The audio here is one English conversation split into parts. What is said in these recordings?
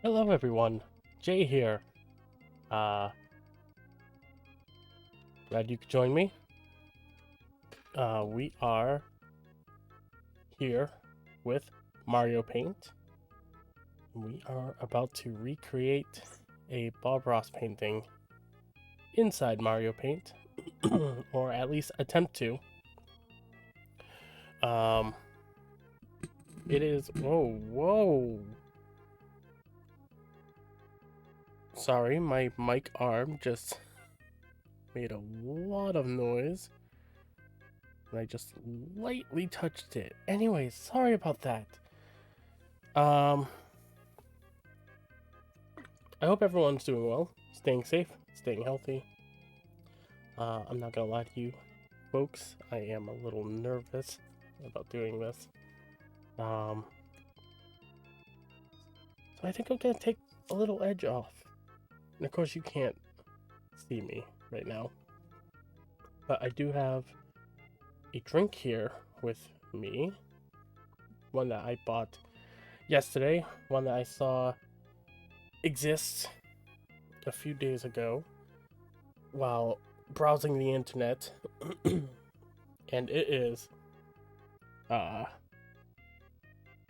Hello everyone, Jay here. Uh, Glad you could join me. We are here with Mario Paint. We are about to recreate a Bob Ross painting inside Mario Paint, or at least attempt to. Um, it is. Whoa. Sorry, my mic arm just made a lot of noise. And I just lightly touched it. Anyways, sorry about that. Um, I hope everyone's doing well, staying safe, staying healthy. I'm not gonna lie to you, folks. I am a little nervous about doing this. So I think I'm gonna take a little edge off. And of course, you can't see me right now, but I do have a drink here with me. One that I bought yesterday. One that I saw exists a few days ago while browsing the internet, and it is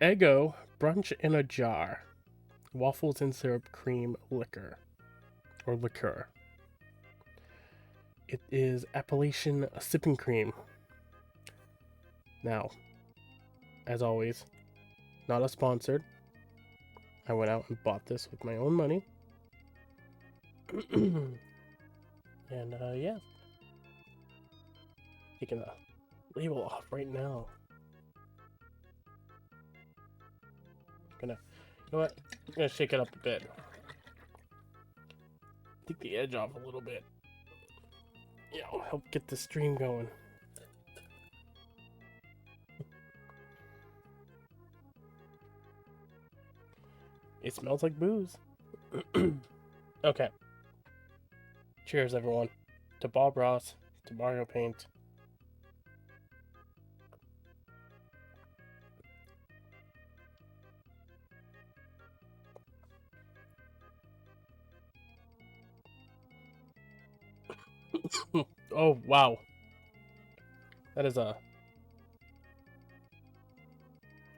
Eggo Brunch in a Jar, waffles and syrup cream liquor, or liqueur. It is Appalachian sipping cream. Now, as always, not a sponsored. I went out and bought this with my own money. And yeah, taking the label off right now. You know what? I'm gonna shake it up a bit. Take the edge off a little bit. Yeah, it'll help get the stream going. It smells like booze. Okay. Cheers, everyone. To Bob Ross, to Mario Paint. Oh, wow. That is a...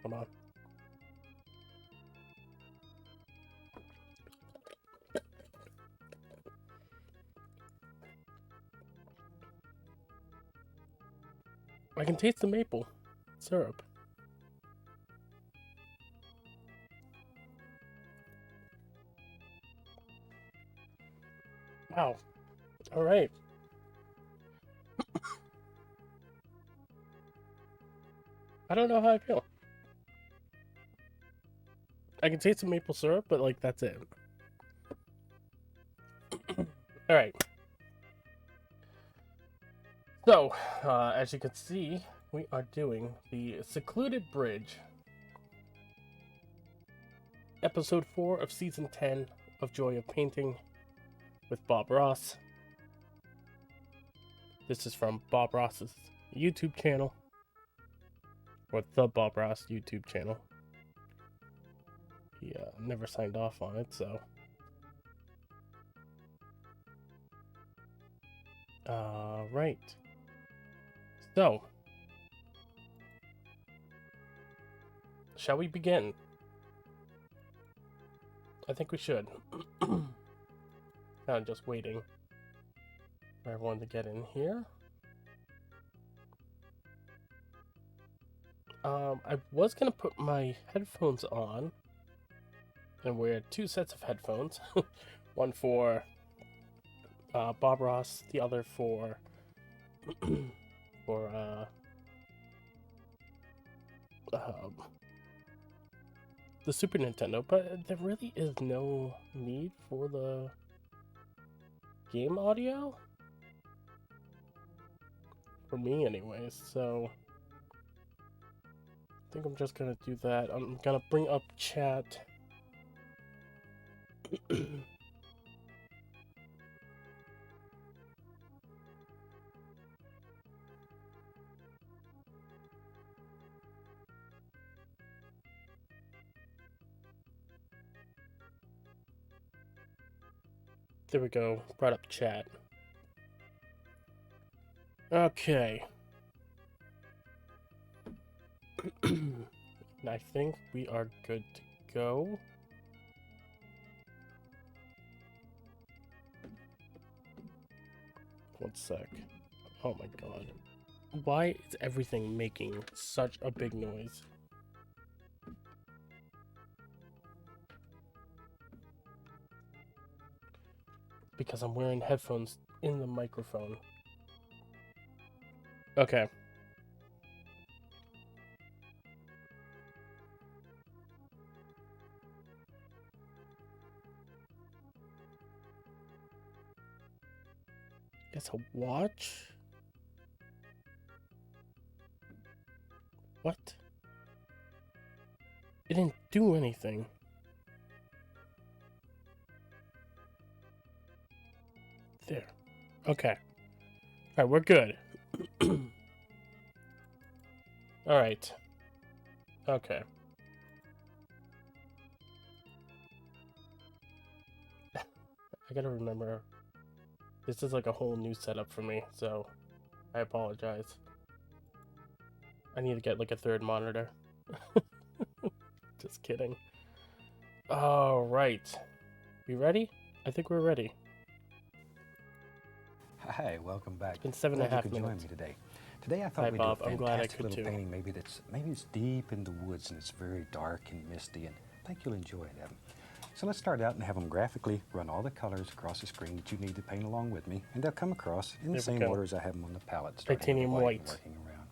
Hold on. I can taste the maple syrup. Wow. All right. I don't know how I feel. I can taste the maple syrup, but like that's it. All right. So, as you can see, we are doing the Secluded Bridge, episode 4 of season 10 of Joy of Painting with Bob Ross. This is from Bob Ross's YouTube channel, or the Bob Ross YouTube channel. He never signed off on it, so. Right. So, shall we begin? I think we should. Kind of just waiting for everyone to get in here. I was gonna put my headphones on and wear 2 sets of headphones. One for Bob Ross, the other for for the Super Nintendo, but there really is no need for the game audio for me anyways, so I think I'm just gonna do that. I'm gonna bring up chat. There we go. Brought up chat. Okay. I think we are good to go. One sec. Oh my god. Why is everything making such a big noise? Because I'm wearing headphones in the microphone. Okay. Guess a watch? What? It didn't do anything. There. Okay. Alright, we're good. Alright. Okay. I gotta remember, this is like a whole new setup for me, so I apologize. I need to get like a third monitor. Just kidding. Alright. We ready? I think we're ready. Hi, welcome back. It's been 7.5 Glad you could minutes. join me today. Today I thought Hi, we'd Bob. do a I'm glad I fantastic could little too. painting. Maybe it's deep in the woods and it's very dark and misty, and I think you'll enjoy that. So let's start out and have them graphically run all the colors across the screen that you need to paint along with me, and they'll come across in the same order as I have them on the palette. Titanium white. Working around.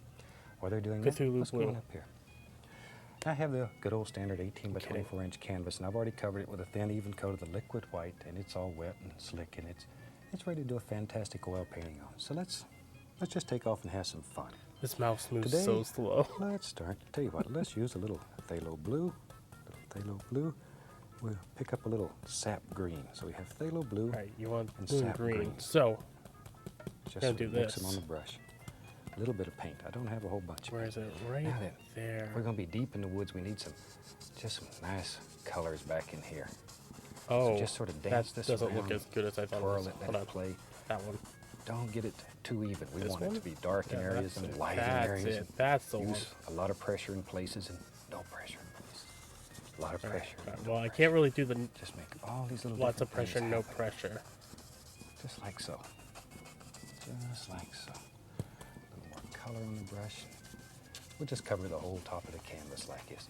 While they're doing Cthulhu that, let's go blue. on up here. I have the good old standard 18 by 24 inch canvas, and I've already covered it with a thin, even coat of the liquid white, and it's all wet and slick, and it's ready to do a fantastic oil painting on. So let's just take off and have some fun. This mouse moves Today, so slow. Let's start. Tell you what, let's use a little phthalo blue. We'll pick up a little sap green. So we have phthalo blue Alright, you want and blue and sap green. So, just gonna do mix this. them on the brush. A little bit of paint. I don't have a whole bunch of where paint. is it? Right Now then, there. we're going to be deep in the woods. We need just some nice colors back in here. Oh, So just sort of that dance this doesn't look around, as good as I thought it twirl was. it, Hold let on. it play. That one. Don't get it too even. We This want one? it to be dark in Yeah, areas that's and it. light in That's areas. it. That's the one. Use a lot of pressure in places and no pressure in places. A lot of pressure. Alright, well, I can't really do the Just make all these little lots of different pressure, things no happen. pressure. Just like so. Just like so. A little more color on the brush. We'll just cover the whole top of the canvas like this.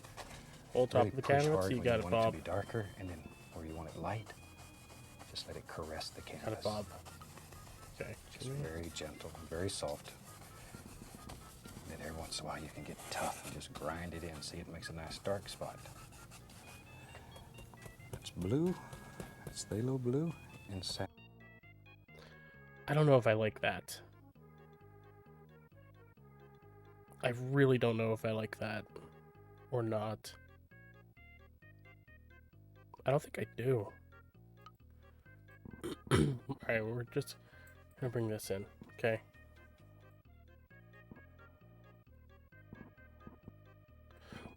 Whole top Really of the push canvas, hard you when got you it, want it Bob. to be darker, and then where you want it light, just let it caress the canvas. Got it, Bob. Okay. Just very gentle and very soft. And then every once in a while you can get tough and just grind it in. See, it makes a nice dark spot. That's blue. That's phthalo blue and sap. I don't know if I like that. I really don't know if I like that or not. I don't think I do. Alright, we're just gonna bring this in, okay?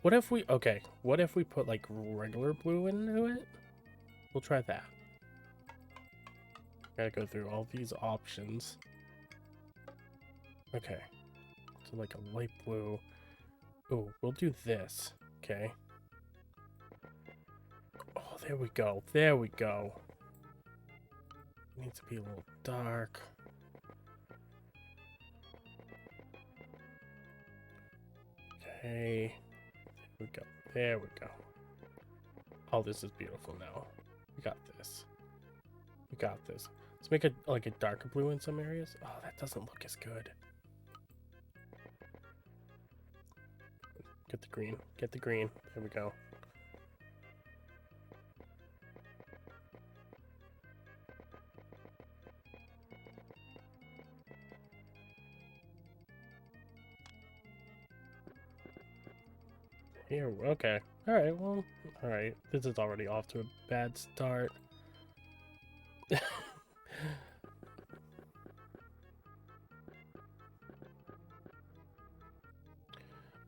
What if we put like regular blue into it? We'll try that. Gotta go through all these options. Okay. So like a light blue. Oh, we'll do this. Okay. Oh, there we go. There we go. Needs to be a little dark. Okay. There we go. There we go. Oh, this is beautiful now. We got this. We got this. Let's make it like a darker blue in some areas. Oh, that doesn't look as good. Get the green. Get the green. There we go. Here, okay. Alright, well, alright. This is already off to a bad start.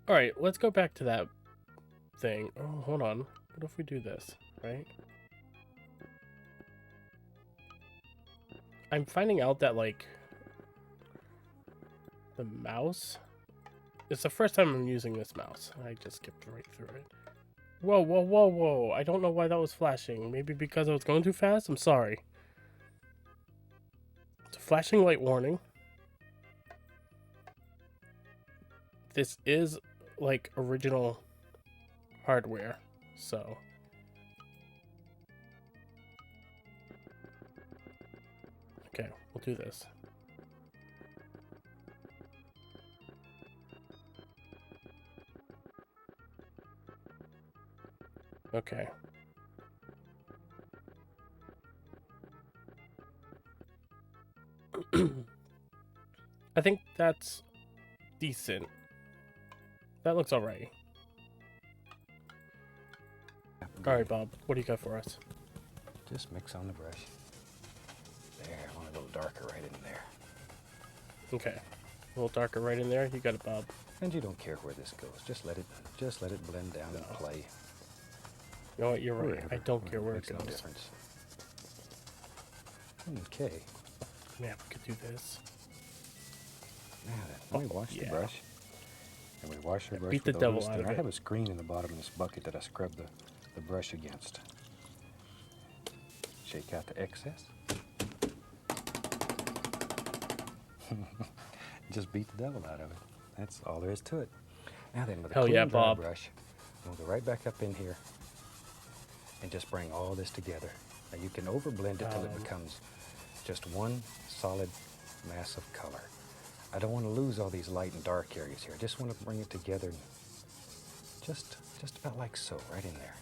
Alright, let's go back to that thing. Oh, hold on. What if we do this, right? I'm finding out that, like, the mouse... It's the first time I'm using this mouse. I just skipped right through it. Whoa, whoa, whoa, whoa. I don't know why that was flashing. Maybe because I was going too fast? I'm sorry. It's a flashing light warning. This is, like, original hardware, so... Okay, we'll do this. Okay. I think that's decent. That looks alright. Alright, Bob, what do you got for us? Just mix on the brush. There, I want a little darker right in there. Okay. A little darker right in there. You got it, Bob. And you don't care where this goes. Just let it blend down and play. You know what? You're right. Wherever. I don't care where it Makes no goes. difference. Okay. Man, we could do this. Now then, let me wash the brush. And we wash our brush Beat the with a devil loose out of thinner. I it. have a screen in the bottom of this bucket that I scrub the brush against. Shake out the excess. Just beat the devil out of it. That's all there is to it. Now then, with a clean dry Bob. brush, we'll go right back up in here and just bring all this together. Now you can overblend it till it becomes just one solid mass of color. I don't want to lose all these light and dark areas here. I just want to bring it together just about like so, right in there.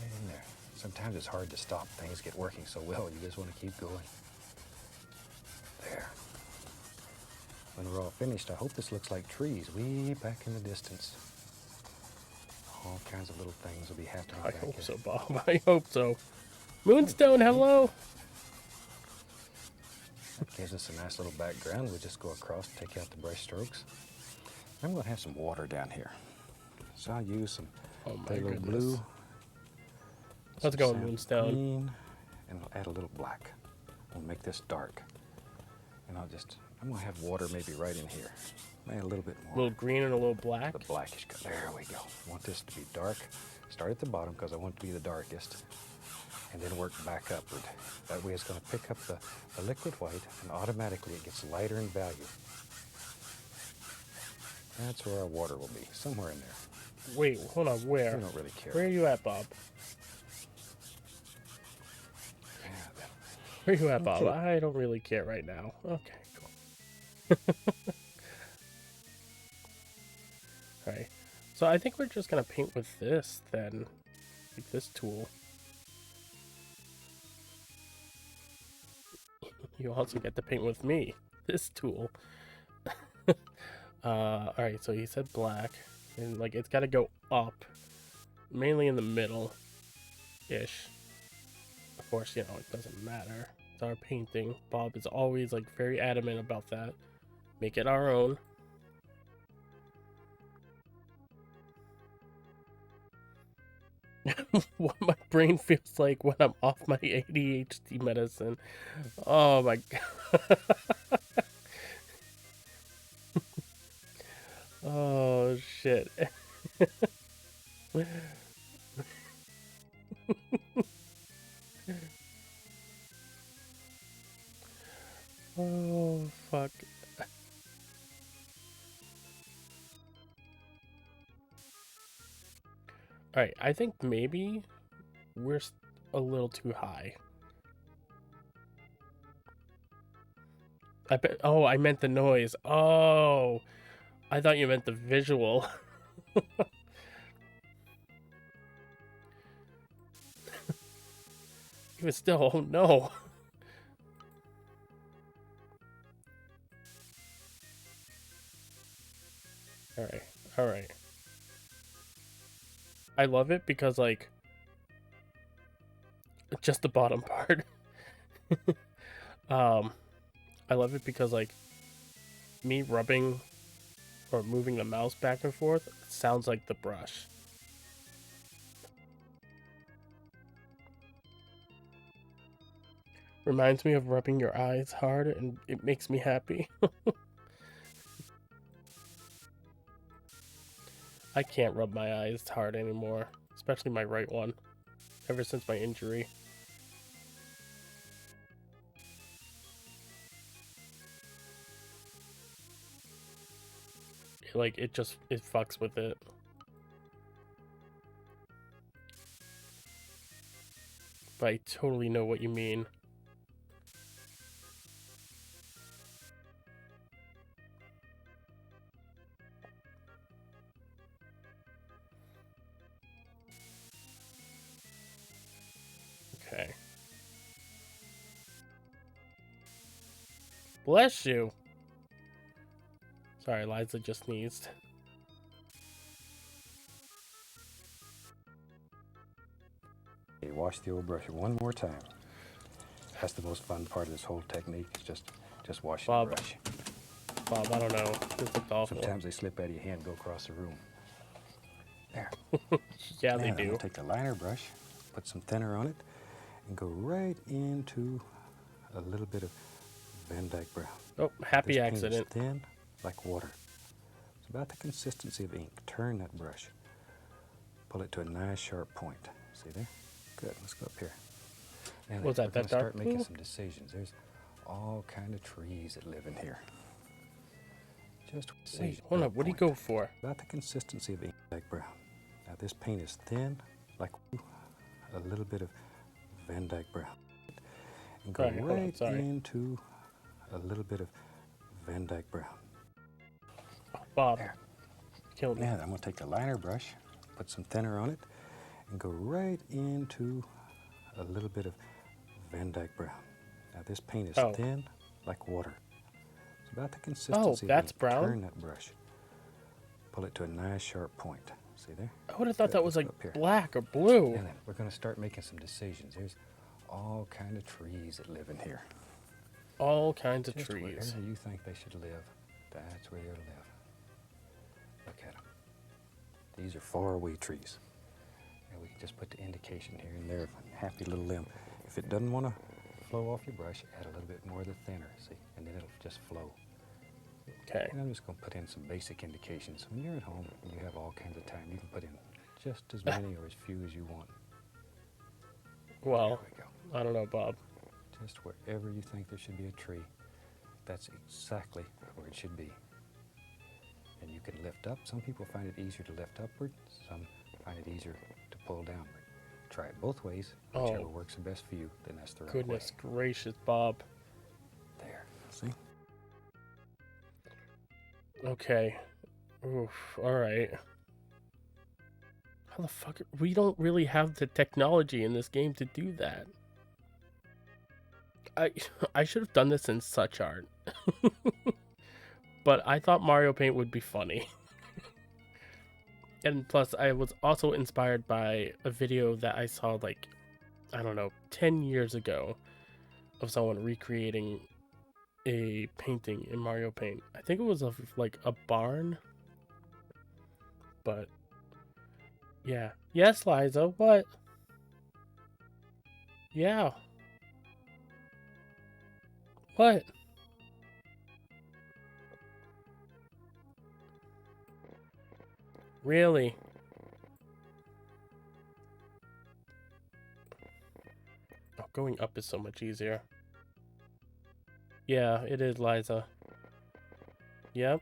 Right in there. Sometimes it's hard to stop. Things get working so well, you just want to keep going. There. When we're all finished, I hope this looks like trees way back in the distance. All kinds of little things will be happening I back hope here. so, Bob. I hope so. Moonstone, hello! That gives us a nice little background. We'll just go across, take out the brush strokes. I'm going to have some water down here. So I'll use some phthalo blue. Let's go, sand Moonstone. Green, and I'll add a little black. We'll make this dark. And I'm going to have water maybe right in here. Maybe a little bit more. A little green and a little black. The blackish color. There we go. I want this to be dark. Start at the bottom because I want it to be the darkest. And then work back upward. That way it's going to pick up the liquid white and automatically it gets lighter in value. That's where our water will be, somewhere in there. Wait, hold on, where? We don't really care. Where are you at, Bob? Yeah, then. Where are you at, Bob? Okay. I don't really care right now. Okay, cool. Alright, so I think we're just gonna paint with this then. Like this tool. You also get to paint with me. This tool. Alright, so he said black. And like it's gotta go up. Mainly in the middle-ish. Of course, you know, it doesn't matter. It's our painting. Bob is always like very adamant about that. Make it our own. What my brain feels like when I'm off my ADHD medicine. Oh my god. Oh shit. Oh fuck. Alright, I think maybe we're a little too high. I bet. Oh, I meant the noise. Oh, I thought you meant the visual. Even still, oh no. Alright, alright. I love it because, like, just the bottom part. I love it because, like, me rubbing or moving the mouse back and forth sounds like the brush. Reminds me of rubbing your eyes hard, and it makes me happy. I can't rub my eyes hard anymore, especially my right one, ever since my injury. Like, it fucks with it. But I totally know what you mean. Okay. Bless you. Sorry, Liza just sneezed. You wash the old brush one more time. That's the most fun part of this whole technique, is just washing the brush. Bob, I don't know. This looks awful. Sometimes they slip out of your hand and go across the room. There. Yeah, now, they do. I'm gonna take the liner brush, put some thinner on it, and go right into a little bit of Van Dyke brown. Oh, happy this accident. Paint is thin like water. It's about the consistency of ink. Turn that brush. Pull it to a nice sharp point. See there? Good. Let's go up here. Now, What's that? we're gonna That dark start making blue? some decisions. There's all kind of trees that live in here. Just Wait, hold on. What do you go for? About the consistency of ink like brown. Now this paint is thin, like a little bit of Van Dyke brown. And go right into a little bit of Van Dyke brown. Oh, Bob, there. Killed me. Now I'm going to take the liner brush, put some thinner on it, and go right into a little bit of Van Dyke brown. Now this paint is thin, like water. It's about the consistency. Oh, that's of ink. brown? Turn that brush. Pull it to a nice sharp point. See there? I would have thought that was like here. black or blue. And then we're going to start making some decisions. There's all kind of trees that live in here. All kinds of Just trees. wherever you think they should live, that's where they'll live. Look at them. These are faraway trees. And we can just put the indication here and there of a happy little limb. If it doesn't want to flow off your brush, add a little bit more of the thinner, see? And then it'll just flow. Okay. And I'm just going to put in some basic indications. When you're at home and you have all kinds of time, you can put in just as many or as few as you want. Well, there we go. I don't know, Bob. Just wherever you think there should be a tree, that's exactly where it should be. And you can lift up. Some people find it easier to lift upward. Some find it easier to pull downward. Try it both ways. Whichever works the best for you, then that's the right way. Goodness gracious, Bob. There. See? Okay. Oof. All right. How the fuck? We don't really have the technology in this game to do that. I should have done this in such art. But I thought Mario Paint would be funny. And plus, I was also inspired by a video that I saw, like, I don't know, 10 years ago of someone recreating a painting in Mario Paint. I think it was of, like, a barn. But, yeah. Yes, Liza, what? Yeah. What? Really? Oh, going up is so much easier. Yeah, it is, Liza. Yep.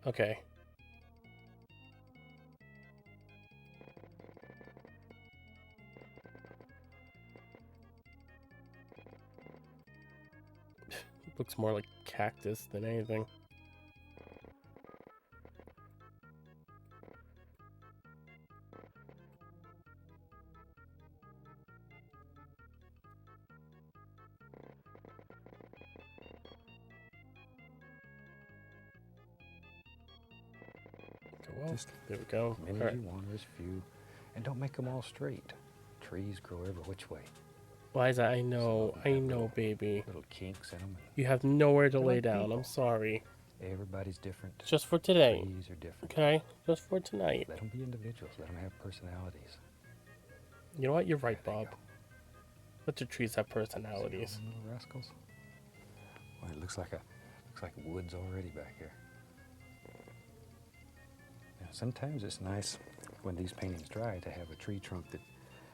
Okay. Looks more like cactus than anything. Well, Just there we go. Many as you want, there's few. And don't make them all straight. Trees grow every which way. Liza, I know, baby. Little kinks in them. You have nowhere to lay like down. people. I'm sorry. Everybody's different. Just for today. Trees are different. Okay? Just for tonight. Let them be individuals. Let them have personalities. You know what? You're right, There they Bob. go. Let your trees have See all personalities. them little rascals? Well, it looks like woods already back here. Now, sometimes it's nice when these paintings dry to have a tree trunk that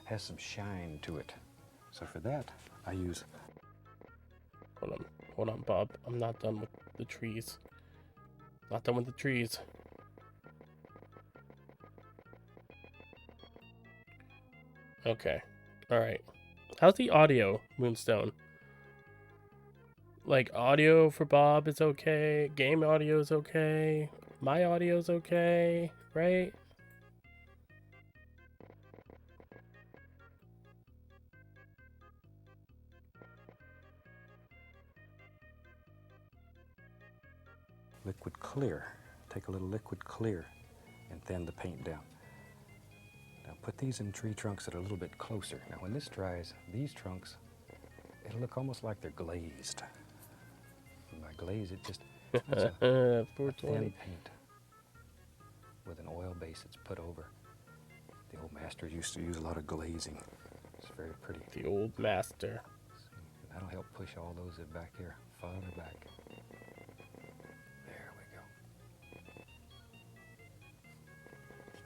has some shine to it. So for that, I use... Hold on, Bob. I'm not done with the trees. Not done with the trees. Okay. Alright. How's the audio, Moonstone? Like, audio for Bob is okay. Game audio is okay. My audio is okay. Right? liquid clear. Take a little liquid clear and thin the paint down. Now put these in tree trunks that are a little bit closer. Now when this dries, these trunks, it'll look almost like they're glazed. And by glaze, it just it's a 420. thin paint with an oil base that's put over. The old masters used to use a lot of glazing. It's very pretty. The old master. That'll help push all those back here farther back. There we go.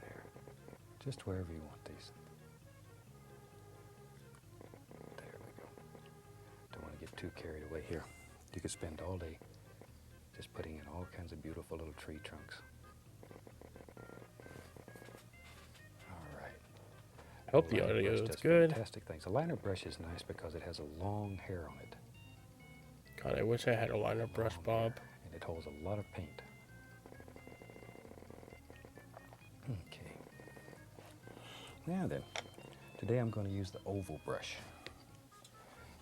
There. Just wherever you want these. There we go. Don't want to get too carried away here. You could spend all day just putting in all kinds of beautiful little tree trunks. All right. I hope the liner audio brush is does good. Fantastic things. A liner brush is nice because it has a long hair on it. God, I wish I had a liner brush, Long hair, Bob. and it holds a lot of paint. Okay. Now then, today I'm going to use the oval brush.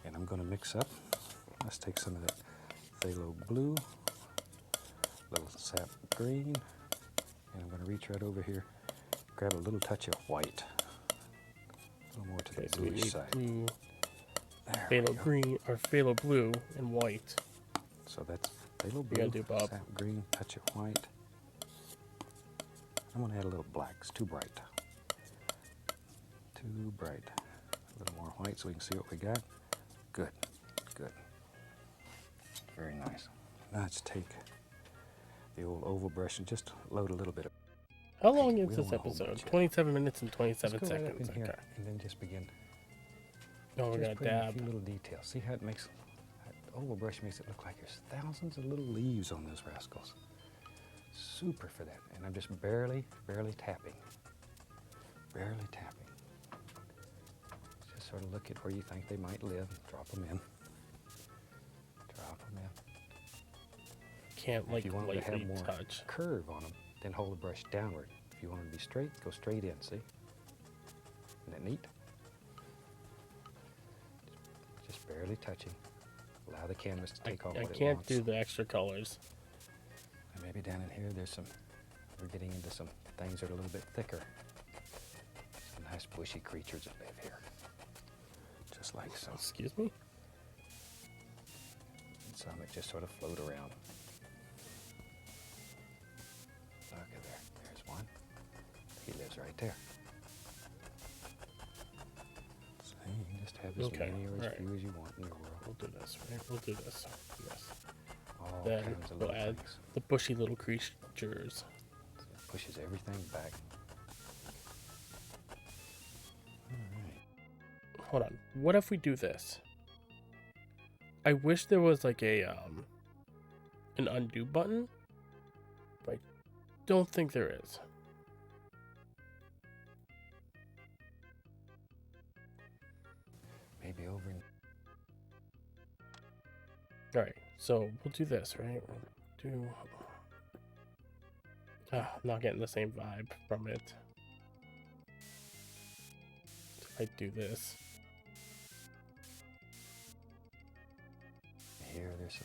And I'm going to mix up. Let's take some of that phthalo blue, little sap green, and I'm going to reach right over here, grab a little touch of white. A little more to Okay, the so we bluish need side. blue, There we phthalo go. green, or phthalo blue and white. So that's phthalo You gotta blue, do, Bob. sap green, touch of white. I'm going to add a little black. It's too bright. Too bright. A little more white so we can see what we got. Good, good. Very nice. Now let's take the old oval brush and just load a little bit of... How long We is don't this want a whole episode? bunch of it. 27 minutes and Let's 27 go right up seconds. in here Okay. and then just begin. No, we're Just gonna put in a dab. few little details. See how it makes... That oval brush makes it look like there's thousands of little leaves on those rascals. Super for that. And I'm just barely tapping. Barely tapping. Just sort of look at where you think they might live. Drop them in. Drop them in. Can't If like you want them to have lightly more touch. curve on them, then hold the brush downward. If you want them to be straight, go straight in, see? Isn't that neat? Just barely touching. Allow the canvas to take off I what it can't wants. do the extra colors. And maybe down in here there's some, we're getting into some things that are a little bit thicker. Some nice bushy creatures that live here. Just like so. Excuse me? And some that just sort of float around. Look at there. There's one. He lives right there. So you can just have as Okay, many or as alright. few as you want in your world. We'll do this, right? We'll do this. Yes. All Then kinds of we'll little add things. the bushy little creatures. So it pushes everything back. Alright. Hold on. What if we do this? I wish there was like a an undo button, but I don't think there is. Maybe over in... All right, so we'll do this, right? We'll do. I'm not getting the same vibe from it. If I do this, Here, there's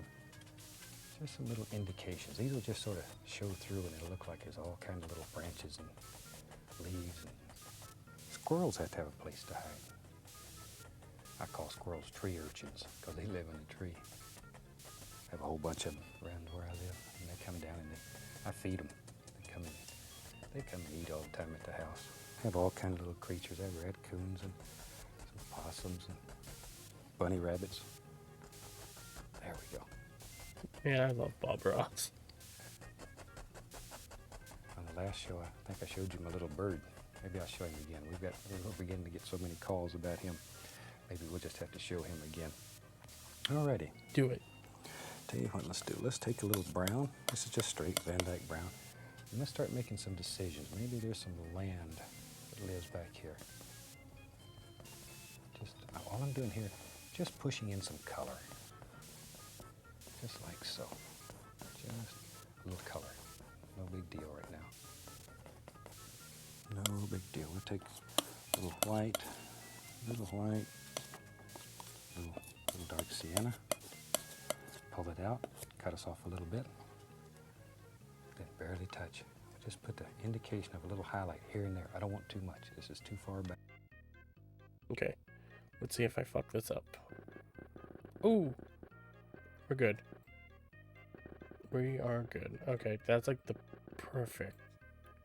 just some little indications. These will just sort of show through and it'll look like there's all kinds of little branches and leaves. And squirrels have to have a place to hide. I call squirrels tree urchins because they live in a tree. I have a whole bunch of them around where I live, and they come down and I feed them. They come and eat all the time at the house. have all kind of little creatures. I have raccoons and some possums and bunny rabbits. There we go. Man, I love Bob Ross. On the last show, I think I showed you my little bird. Maybe I'll show him again. We're beginning to get so many calls about him. Maybe we'll just have to show him again. Alrighty. Do it. Tell you what, let's do. Let's take a little brown. This is just straight Van Dyke brown. And let's start making some decisions. Maybe there's some land that lives back here. Just all I'm doing here, just pushing in some color. Just like so. Just a little color. No big deal right now. No big deal. We'll take a little white, little dark sienna. Pull it out, cut us off a little bit, then barely touch. Just put the indication of a little highlight here and there. I don't want too much. This is too far back. Okay. Let's see if I fuck this up. Ooh. We're good. We are good. Okay, that's like the perfect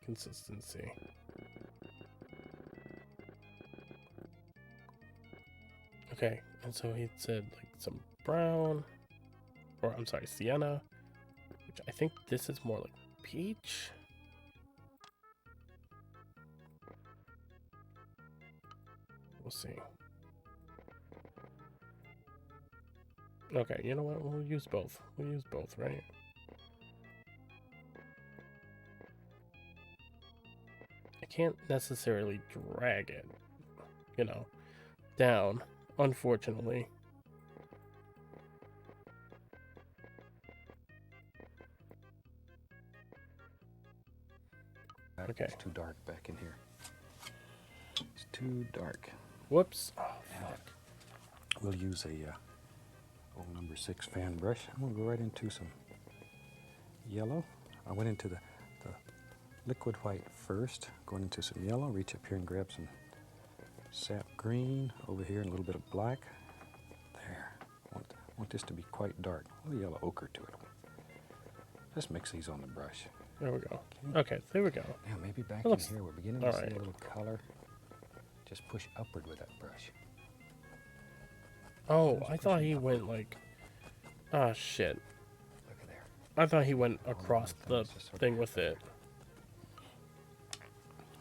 consistency. Okay, and so he said like some brown, or I'm sorry, sienna, which I think this is more like peach. We'll see. Okay, you know what? We'll use both. We'll use both, right? I can't necessarily drag it, you know, down, unfortunately. Okay. It's too dark back in here. It's too dark. Whoops. Oh, fuck. We'll use a old number 6 fan brush. I'm going to go right into some yellow. I went into the liquid white first, going into some yellow. Reach up here and grab some sap green over here and a little bit of black. There. I want this to be quite dark. A little yellow ochre to it. Just mix these on the brush. There we go. Okay, there we go. Now maybe back Looks- in here we're beginning to see alright. a little color. Just push upward with that brush. Oh, I thought he went like... Ah, shit. Look at there. I thought he went across the Just sort of- thing with it.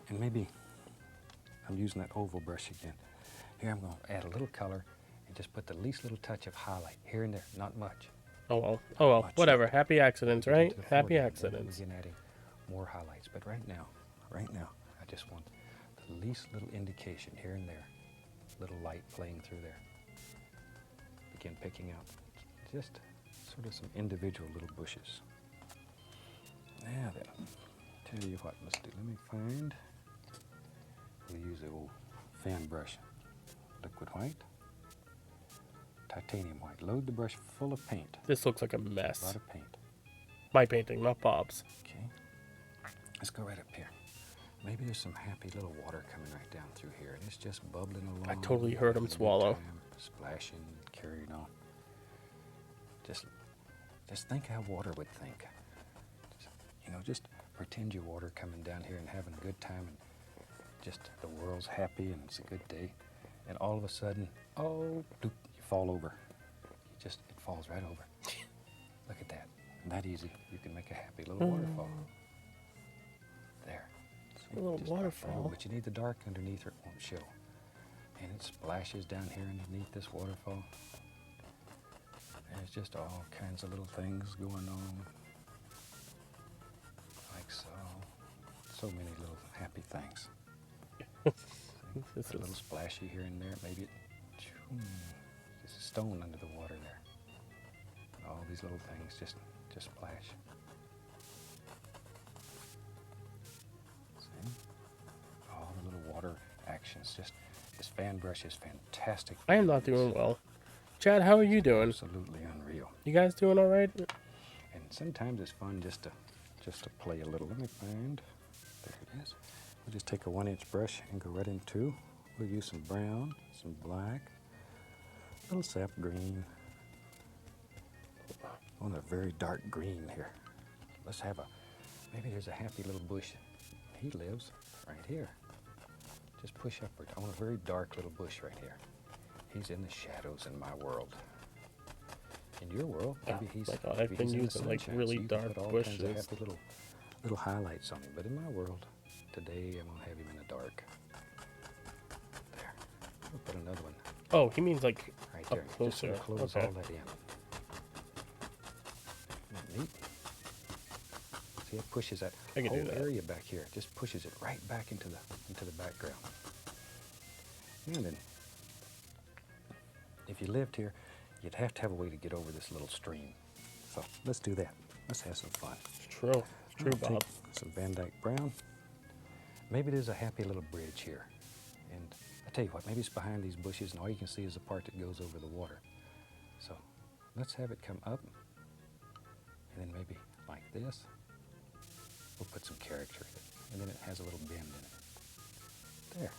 And maybe I'm using that oval brush again. Here I'm going to add a little color and just put the least little touch of highlight here and there, not much. Oh well. Oh well. Much. Whatever. Happy accidents, Get right? into the Happy foreground, accidents. Then we begin adding more highlights. But right now, I just want the least little indication here and there. Little light playing through there. Begin picking out just sort of some individual little bushes. Now then, tell you what, let's do. Let me find. We'll use the old fan brush. Liquid white. Titanium white. Load the brush full of paint. This looks like a A lot mess. of paint. My painting, not Bob's. Okay. Let's go right up here. Maybe there's some happy little water coming right down through here, and it's just bubbling along. I totally heard him having a good swallow. time, splashing, carrying on. Just think how water would think. Just pretend your water coming down here and having a good time, and just the world's happy and it's a good day, and all of a sudden, oh, doop, you fall over. It falls right over. Look at that. That easy. You can make a happy little waterfall. There. See, A little just pops right waterfall. over, but you need the dark underneath or it won't show. And it splashes down here underneath this waterfall. And it's just all kinds of little things going on. Like so. So many little happy things. See, This a little is splashy here and there. Maybe there's a stone under the water there. All these little things just splash. See? All the little water actions. This fan brush is fantastic. I am not doing well. Chad, how are you doing? Absolutely unreal. You guys doing all right? And sometimes it's fun just to play a little. Let me find. There it is. We'll just take a 1-inch brush and go right into. We'll use some brown, some black, a little sap green. I want a very dark green here. Let's have maybe there's a happy little bush. He lives right here. Just push upward. I want a very dark little bush right here. He's in the shadows in my world. In your world, maybe he's, my God, maybe I've been he's in the using like sunshine, really so you can dark put all kinds of bushes. happy little highlights on him. But in my world, today I'm gonna have him in the dark. There. We'll put another one Oh, he means like right up there. Just closer. gonna close Okay. all that in. Isn't that neat? See, it pushes that I can do whole that. area back here. Just pushes it right back into the background. And then, if you lived here, you'd have to have a way to get over this little stream. So let's do that. Let's have some fun. It's true. It's true, I'll Bob. take some Van Dyke Brown. Maybe there's a happy little bridge here. And I tell you what, maybe it's behind these bushes and all you can see is the part that goes over the water. So let's have it come up. And then maybe like this. We'll put some character in it. And then it has a little bend in it. There.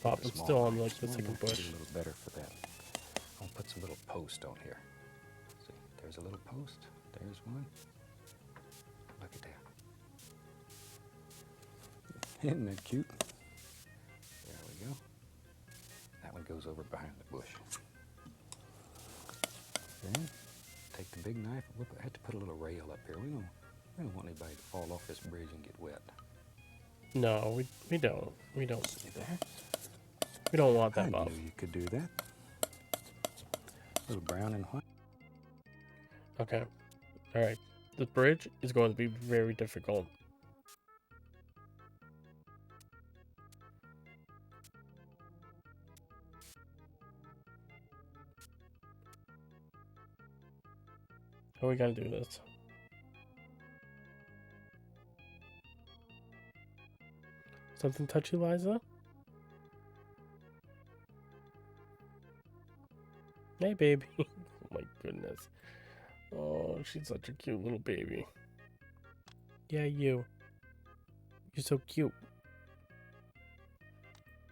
Bob, Take a I'm small still on knife. like the Small second knife would be bush. a little better for that. I'll put some little post on here. See, there's a little post. There's one. Look at that. Isn't that cute? There we go. That one goes over behind the bush. Then take the big knife. We'll have to put a little rail up here. We don't want anybody to fall off this bridge and get wet. No, we don't. We don't. See there? We don't want I that, Bob. knew you could do that. A little brown and white. Okay. All right. The bridge is going to be very difficult. How are we gonna do this? Something touchy, Liza? Hey, baby. Oh my goodness. Oh, she's such a cute little baby. Yeah, you. You're so cute.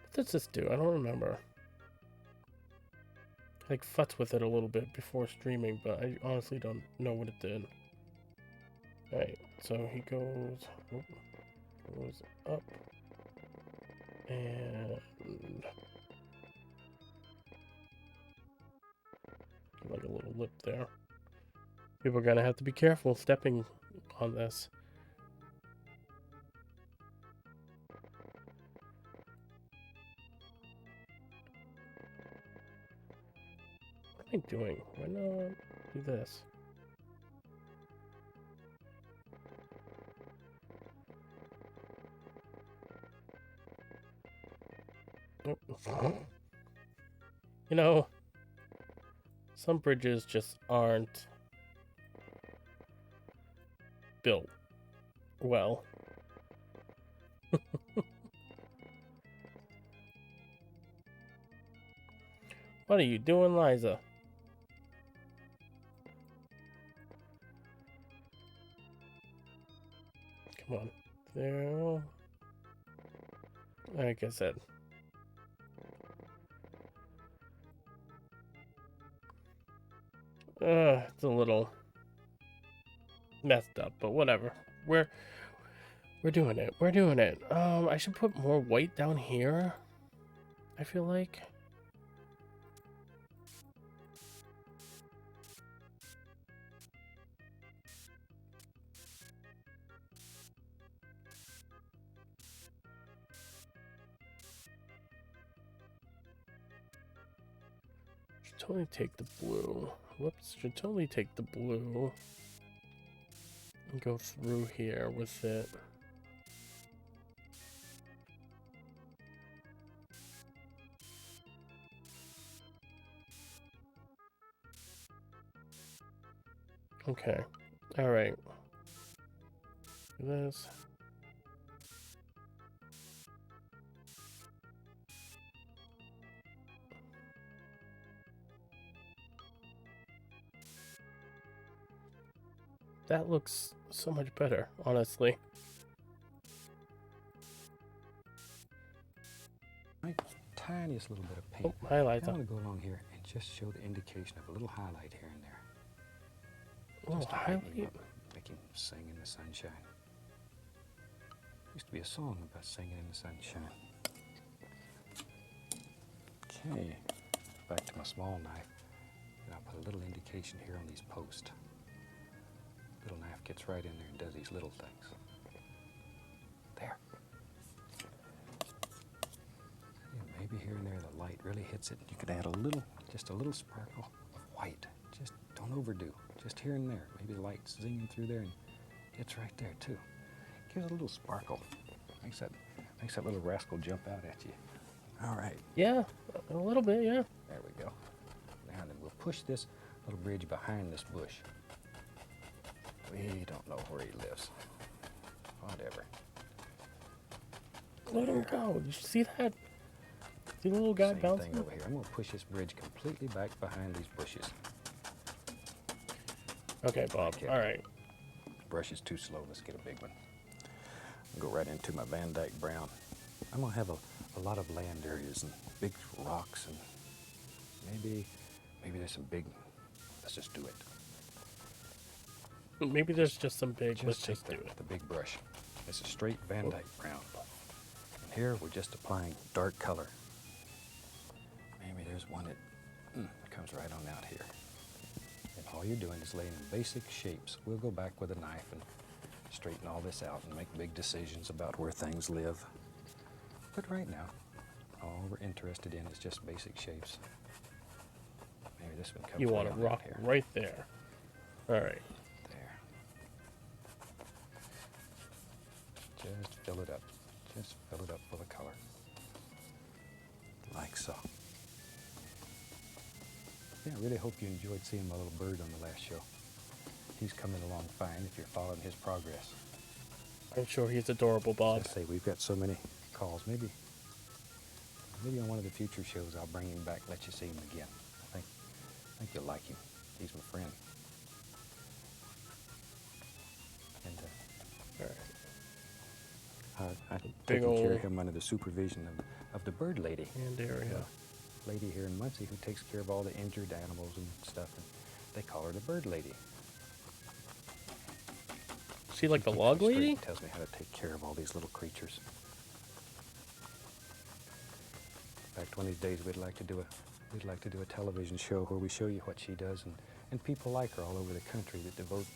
What does this do? I don't remember. I like futz with it a little bit before streaming, but I honestly don't know what it did. Alright, so he goes up and like a little lip there. People are gonna have to be careful stepping on this. What am I doing? Why not do this? Oh. You know, some bridges just aren't built well. What are you doing, Liza? Come on. There. Like I said. It's a little messed up, but whatever. We're doing it. We're doing it. I should put more white down here. I feel like. Should totally take the blue. Whoops, should totally take the blue and go through here with it. Okay. All right. This. That looks so much better, honestly. Right, tiniest little bit of paint. Oh, highlights. I'm going to go along here and just show the indication of a little highlight here and there. Oh, Just to brighten him highlight. up, make him sing in the sunshine. Used to be a song about singing in the sunshine. Okay, back to my small knife, and I'll put a little indication here on these posts. Little knife gets right in there and does these little things. There. And maybe here and there the light really hits it. You could add just a little sparkle of white. Just don't overdo. Just here and there. Maybe the light's zinging through there and it's right there too. Gives it a little sparkle. Makes that little rascal jump out at you. All right. Yeah, a little bit, yeah. There we go. Now then, we'll push this little bridge behind this bush. We don't know where he lives. Whatever. Let him go. Did you see that? See the little guy Same bouncing? thing over here. I'm going to push this bridge completely back behind these bushes. Okay, Bob. Okay. All right. Brush is too slow. Let's get a big one. I'll go right into my Van Dyke Brown. I'm going to have a lot of land areas and big rocks and maybe there's some big, let's just do it. Maybe there's just some big, let's take just do it. the big brush. It's a straight Van Dyke Brown. And here we're just applying dark color. Maybe there's one that comes right on out here. And all you're doing is laying in basic shapes. We'll go back with a knife and straighten all this out and make big decisions about where things live. But right now, all we're interested in is just basic shapes. Maybe this one comes You right want on to out rock here. right there. All right. There. Just fill it up. Just fill it up full of color. Like so. Yeah, I really hope you enjoyed seeing my little bird on the last show. He's coming along fine if you're following his progress. I'm sure he's adorable, Bob. Let's say we've got so many calls. Maybe on one of the future shows I'll bring him back, let you see him again. I think you'll like him. He's my friend. And All right. I'm Big taking care ol' of him under the supervision of the bird lady. And area. Lady here in Muncie who takes care of all the injured animals and stuff. And they call her the bird lady. See, like the Keeps log me straight lady? and tells me how to take care of all these little creatures. In fact, one of these days we'd like to do a television show where we show you what she does, and people like her all over the country that devote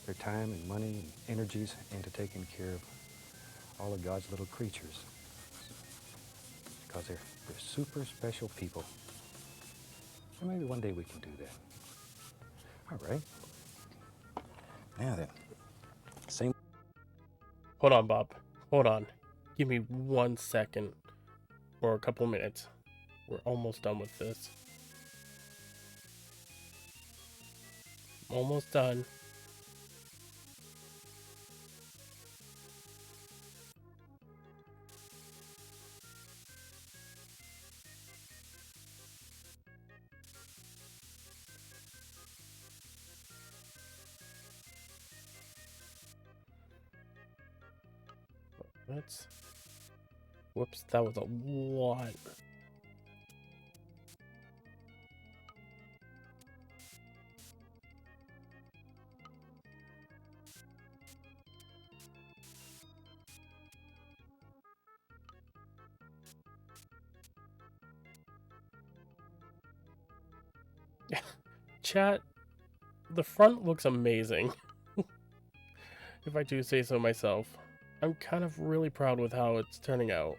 their time and money and energies into taking care of all of God's little creatures. Because they're super special people. And maybe one day we can do that. All right. Now then, same. Hold on, Bob. Hold on. Give me 1 second or a couple minutes. We're almost done with this. Almost done. Let's. Whoops, that was a lot. Chat, the front looks amazing. If I do say so myself. I'm kind of really proud with how it's turning out.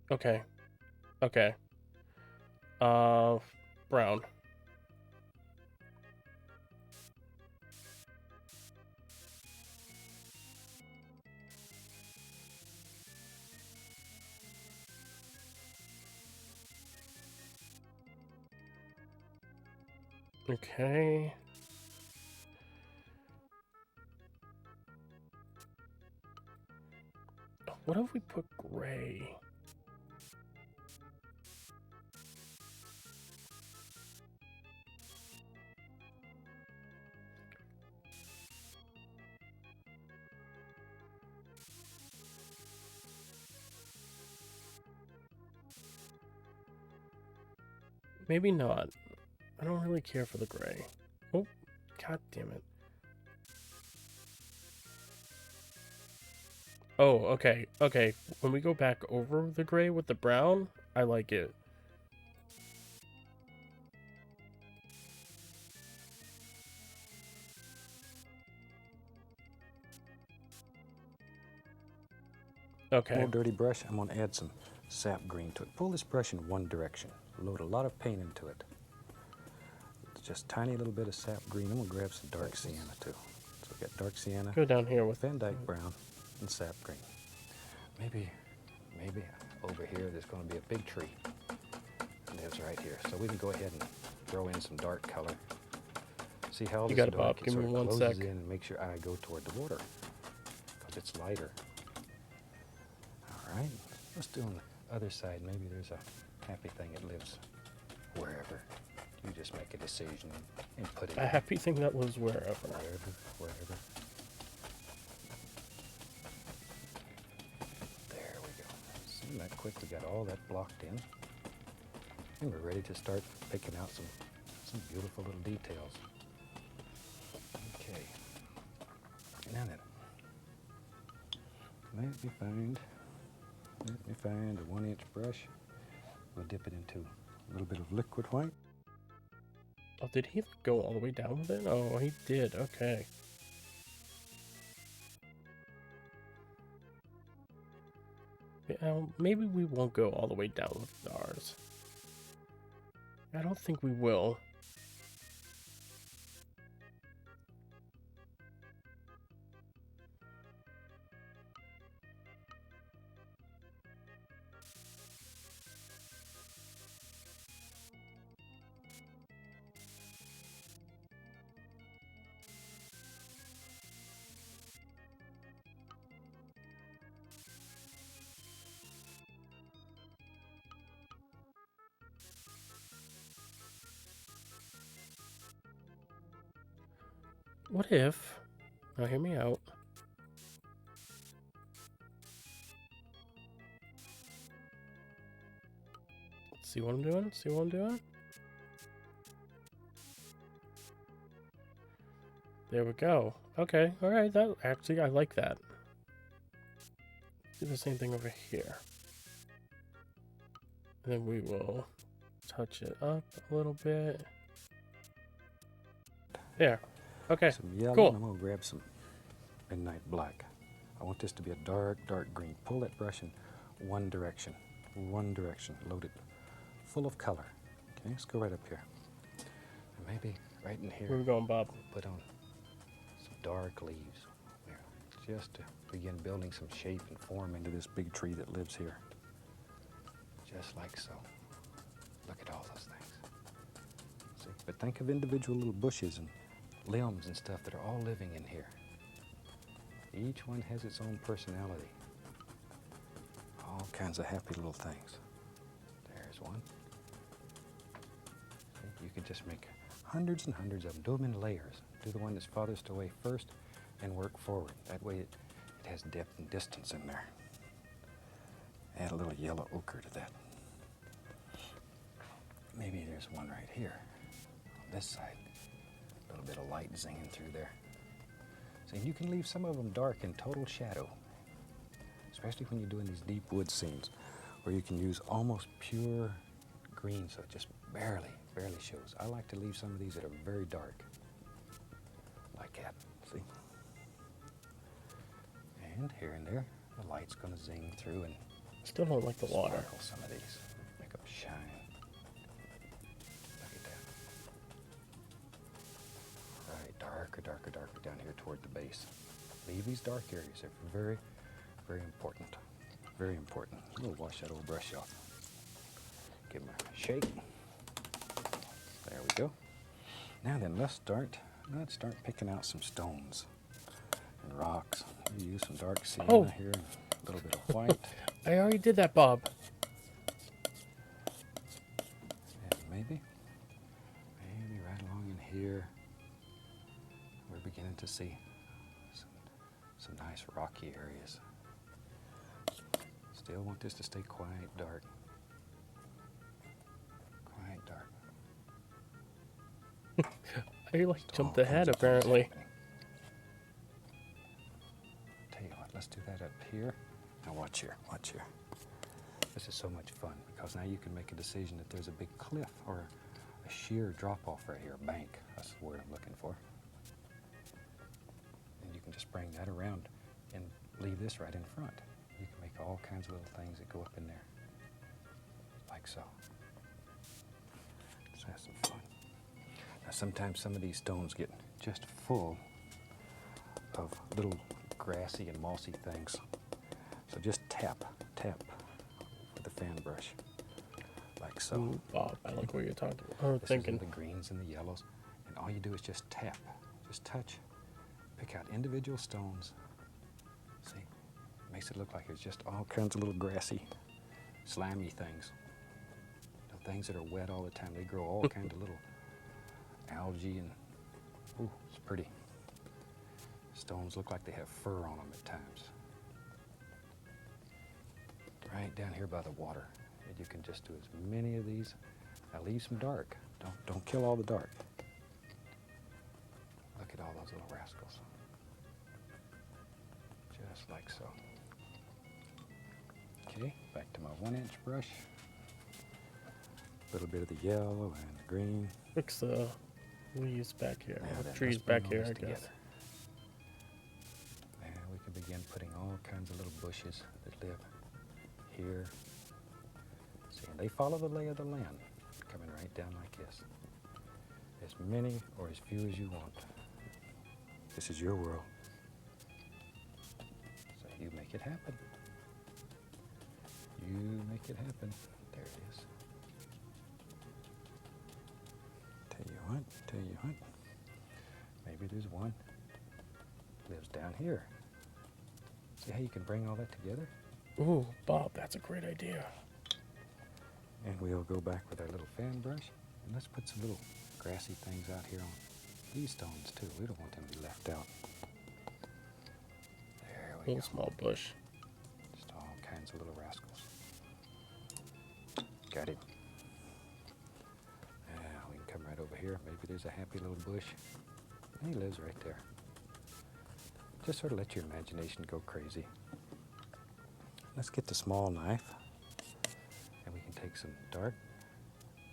Okay. Okay. Brown. Okay. What if we put gray? maybe not. I don't really care for the gray. Oh, god damn it. Oh, okay, okay. When we go back over the gray with the brown, I like it. Okay. More dirty brush, I'm gonna add some sap green to it. Pull this brush in one direction. Load a lot of paint into it. Just tiny little bit of sap green. I'm gonna grab some dark sienna too. So we got dark sienna, Go down here with Van Dyke brown, and sap green. Maybe over here there's gonna be a big tree. It lives right here. So we can go ahead and throw in some dark color. See how You this got it, dark Bob. Give sort me of one closes sec. in and makes your eye go toward the water because it's lighter. All right, let's do on the other side. Maybe there's a happy thing that lives wherever. You just make a decision and put it a in. happy thing that lives wherever. Wherever. There we go. See that quick? We got all that blocked in. And we're ready to start picking out some beautiful little details. Okay. Now then, let me find a 1-inch brush. We'll dip it into a little bit of liquid white. Oh, did he go all the way down with it? Oh, he did. Okay. Yeah, maybe we won't go all the way down with ours. I don't think we will. What if... Now hear me out. See what I'm doing? See what I'm doing? There we go. Okay, alright, that actually, I like that. Do the same thing over here. And then we will touch it up a little bit. There. Okay, Some yellow, cool. and I'm going to grab some midnight black. I want this to be a dark, dark green. Pull that brush in one direction. Load it full of color. Okay, let's go right up here. And maybe right in here, Where we going, Bob? put on some dark leaves. There, just to begin building some shape and form into this big tree that lives here. Just like so. Look at all those things. See? But think of individual little bushes and limbs and stuff that are all living in here. Each one has its own personality. All kinds of happy little things. There's one. See, you can just make hundreds and hundreds of them. Do them in layers. Do the one that's farthest away first and work forward. That way it has depth and distance in there. Add a little yellow ochre to that. Maybe there's one right here on this side. A little bit of light zinging through there. See, you can leave some of them dark in total shadow, especially when you're doing these deep wood scenes where you can use almost pure green, so it just barely shows. I like to leave some of these that are very dark, like that, see? And here and there, the light's gonna zing through and Still don't like the water. sparkle some of these, make them shine. Look at that. Right, darker down here toward the base. Leave these dark areas. They're very, very important. Very important. We'll wash that old brush off. Give them a shake. There we go. Now then, let's start picking out some stones and rocks. We use some dark sienna here, and a little bit of white. I already did that, Bob. And maybe right along in here, we're beginning to see some nice rocky areas. Still want this to stay quite dark. Quite dark. I like Just jumped all ahead kinds of things apparently. happening. Tell you what, let's do that up here. Now watch here, watch here. This is so much fun because now you can make a decision that there's a big cliff or a sheer drop-off right here, a bank. That's the word I'm looking for. And you can just bring that around and leave this right in front. You can make all kinds of little things that go up in there, like so. Let's have some fun. Now sometimes some of these stones get just full of little grassy and mossy things. So just tap with the fan brush, like so. Ooh, Bob, I like what you're talking or This thinking. is in the greens and the yellows, and all you do is just tap, just touch, pick out individual stones. See, makes it look like it's just all kinds of little grassy, slimy things. You know, things that are wet all the time. They grow all kinds of little algae and, ooh, it's pretty. Stones look like they have fur on them at times. Right down here by the water. And you can just do as many of these. Now leave some dark. Don't kill all the dark. Look at all those little rascals. Just like so. Okay, back to my 1-inch brush. A little bit of the yellow and the green. Fix the leaves back here. Now Or then, trees let's bring back all here, this I guess. together. And we can begin putting all kinds of little bushes that live here. See, and they follow the lay of the land, coming right down like this. As many or as few as you want. This is your world. So you make it happen. You make it happen. There it is. Tell you what. Maybe there's one lives down here. See how you can bring all that together? Ooh, Bob, that's a great idea. And we'll go back with our little fan brush, and let's put some little grassy things out here on these stones too. We don't want them to be left out. There we go. Little small bush. Just all kinds of little rascals. Got it. Now we can come right over here. Maybe there's a happy little bush. And he lives right there. Just sort of let your imagination go crazy. Let's get the small knife, and we can take some dark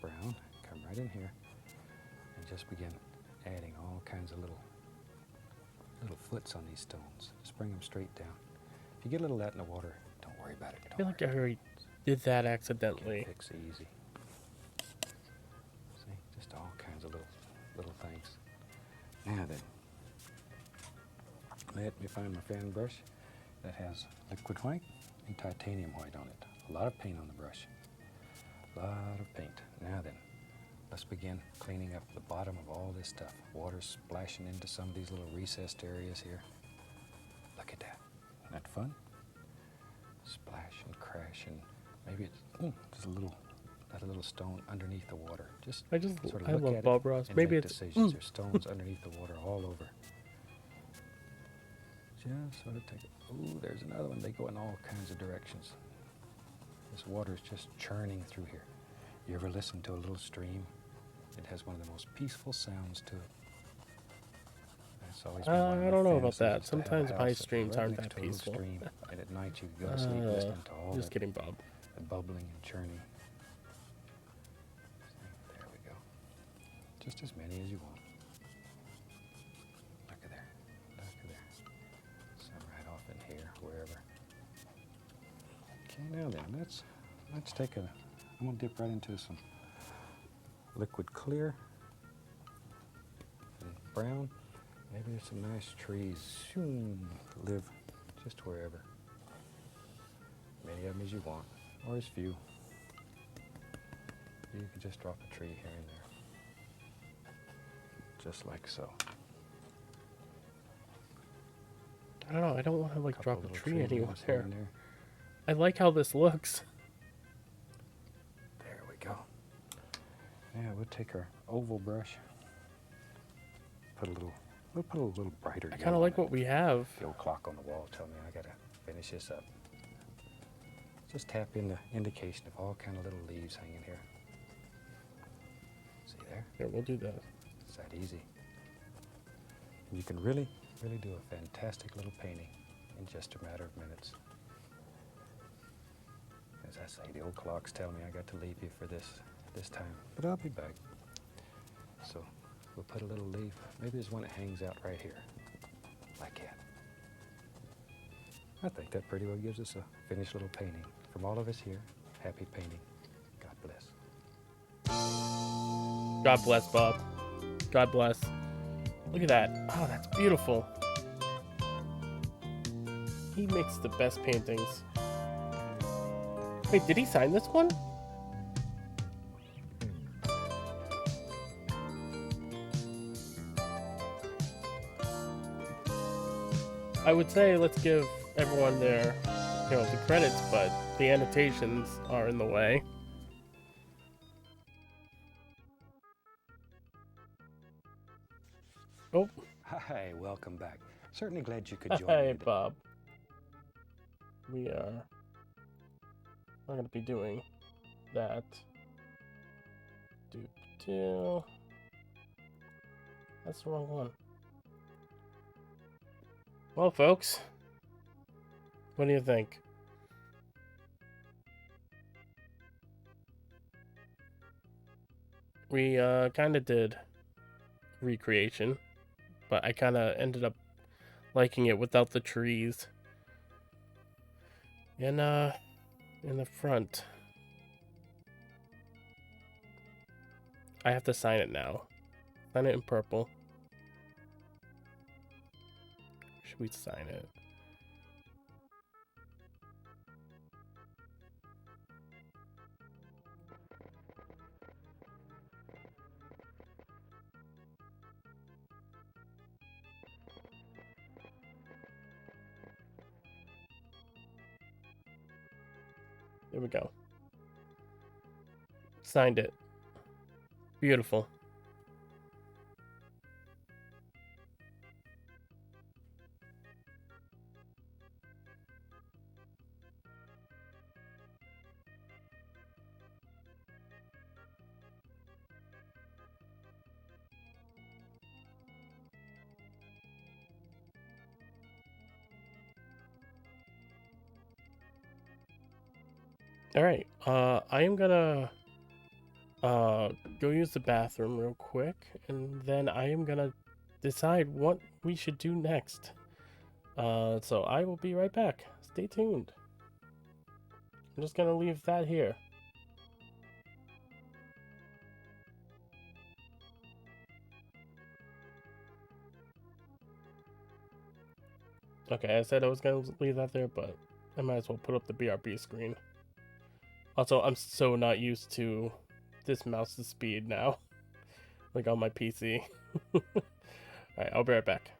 brown, come right in here, and just begin adding all kinds of little foots on these stones. Just bring them straight down. If you get a little of that in the water, don't worry about it. I feel like I already did that accidentally. Fix easy. See, just all kinds of little things. Now then, let me find my fan brush that has liquid white and titanium white on it. A lot of paint on the brush. A lot of paint. Now then, let's begin cleaning up the bottom of all this stuff. Water splashing into some of these little recessed areas here. Look at that. Isn't that fun? Splash and crash, and maybe it's just a little stone underneath the water. Just I sort of I look love at Bob it Ross. and Maybe make it's decisions. There's stones underneath the water all over. Just sort of take it. Ooh, there's another one. They go in all kinds of directions. This water is just churning through here. You ever listen to a little stream? It has one of the most peaceful sounds to it. That's always been one of I my don't know about fantasies, that. is to have a Sometimes my house streams right aren't next that to a little peaceful. stream, and at night you can go to sleep listening to all Just that kidding, Bob. the bubbling and churning. There we go. Just as many as you want. Look at there. Look at there. Some right off in here, wherever. Okay, now then, let's take a, I'm gonna dip right into some liquid clear and brown. Maybe there's some nice trees. Live just wherever. Many of them as you want, or as few. You can just drop a tree here and there. Just like so. I don't know. I don't want to like Couple drop a little tree limbs anywhere. here and there. I like how this looks. There we go. Now we'll take our oval brush. We'll put a little brighter. I kind yellow of like on it. what we have. The old clock on the wall tell me I gotta finish this up. Just tap in the indication of all kind of little leaves hanging here. See there? Here, we'll do that. It's that easy. You can really do a fantastic little painting in just a matter of minutes. As I say, the old clocks tell me I got to leave you for this time, but I'll be back. So we'll put a little leaf. Maybe there's one that hangs out right here, like that. I think that pretty well gives us a finished little painting. From all of us here, happy painting. God bless. God bless, Bob. God bless. Look at that. Oh, that's beautiful. He makes the best paintings. Wait, did he sign this one? I would say let's give everyone their, the credits, but the annotations are in the way. Oh. Hi, welcome back. Certainly glad you could join me. Hey, Bob. We are going to be doing that. That's the wrong one. Well, folks, what do you think? We kind of did recreation, but I kind of ended up liking it without the trees. And in the front, I have to sign it now. Sign it in purple. Should we sign it? There we go. Signed it. Beautiful. All right. I am gonna go use the bathroom real quick, and then I am gonna decide what we should do next. So I will be right back. Stay tuned. I'm just gonna leave that here. Okay, I said I was gonna leave that there, but I might as well put up the BRB screen. Also, I'm so not used to this mouse's speed now, like on my PC. Alright, I'll be right back.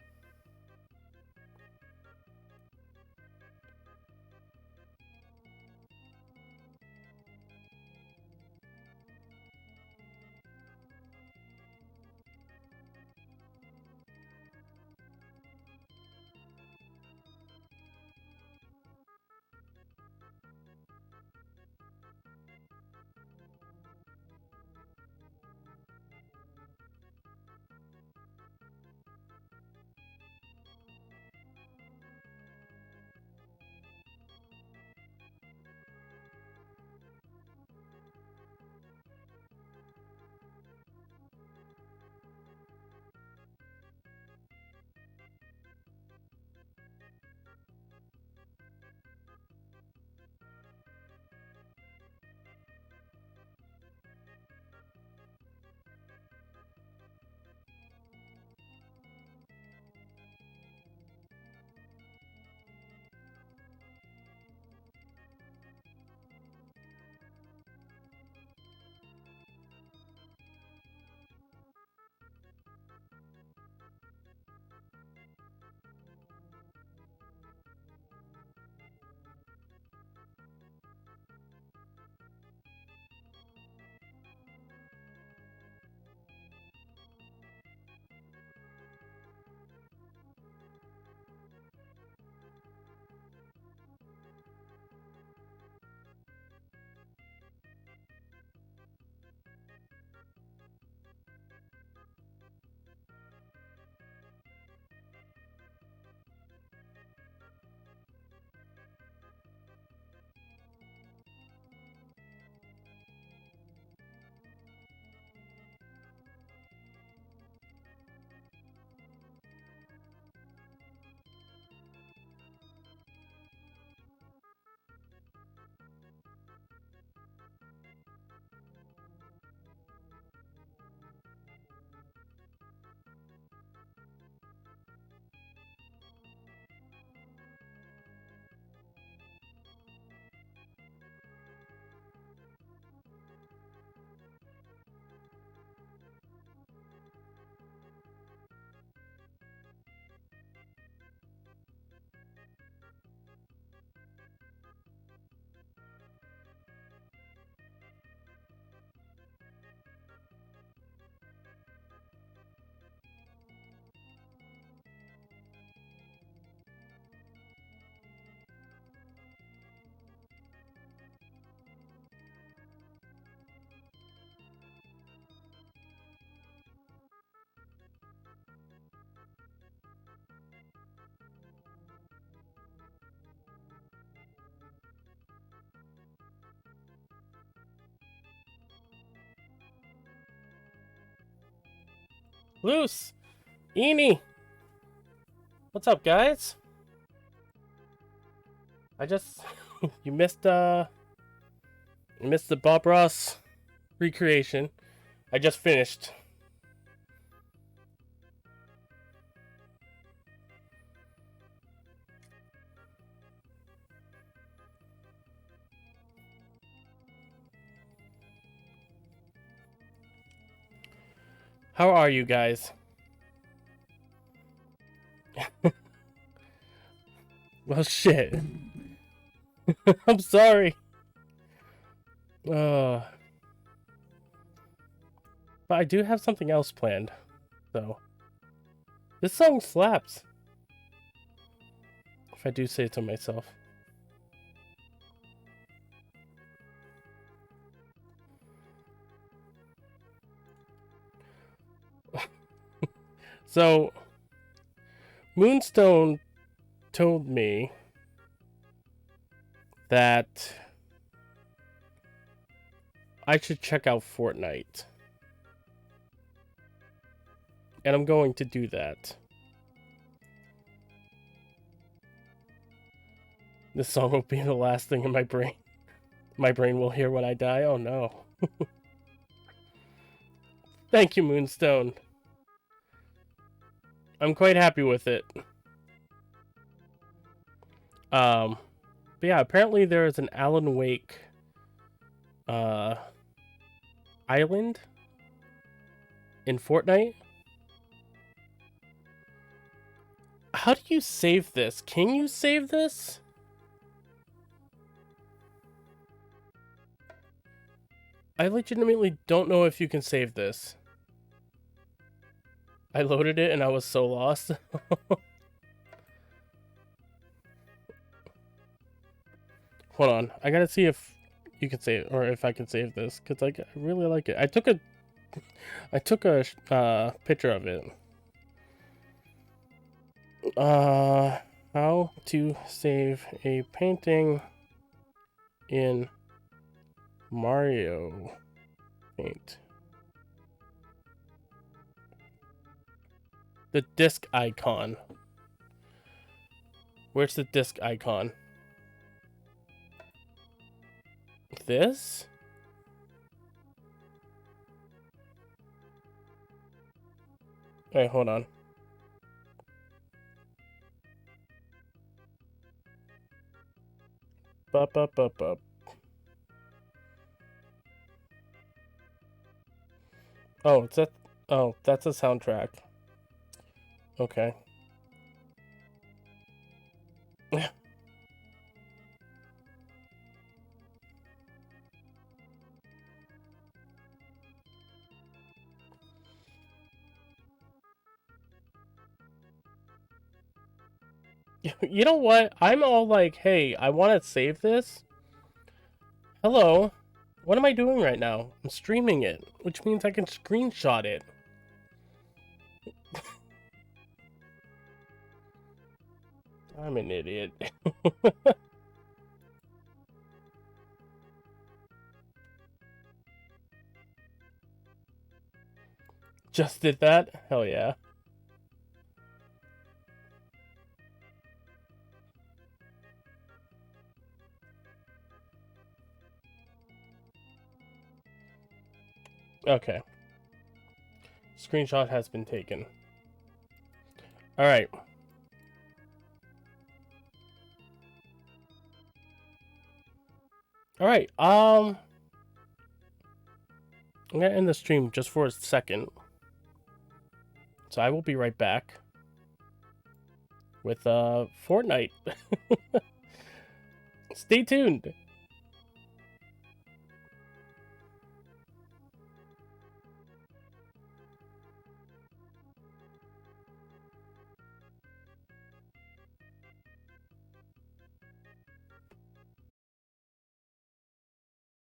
Loose! Eenie! What's up, guys? I just... you missed the Bob Ross recreation. I just finished. How are you guys? Well, shit. I'm sorry. But I do have something else planned, so. This song slaps. If I do say so myself. So, Moonstone told me that I should check out Fortnite. And I'm going to do that. This song will be the last thing in my brain. My brain will hear when I die. Oh no. Thank you, Moonstone. I'm quite happy with it. But yeah, apparently there is an Alan Wake island in Fortnite. How do you save this? Can you save this? I legitimately don't know if you can save this. I loaded it and I was so lost. Hold on, I gotta see if you can save, or if I can save this, because like I really like it. I took a picture of it. How to save a painting in Mario Paint. The disc icon. Where's the disc icon? This? Wait, hold on. Bup. Oh, it's that. Oh, that's a soundtrack. Okay. You know what? I'm all like, hey, I want to save this. Hello. What am I doing right now? I'm streaming it, which means I can screenshot it. I'm an idiot. Just did that? Hell yeah. Okay. Screenshot has been taken. Alright. Alright, I'm gonna end the stream just for a second. So I will be right back with Fortnite. Stay tuned.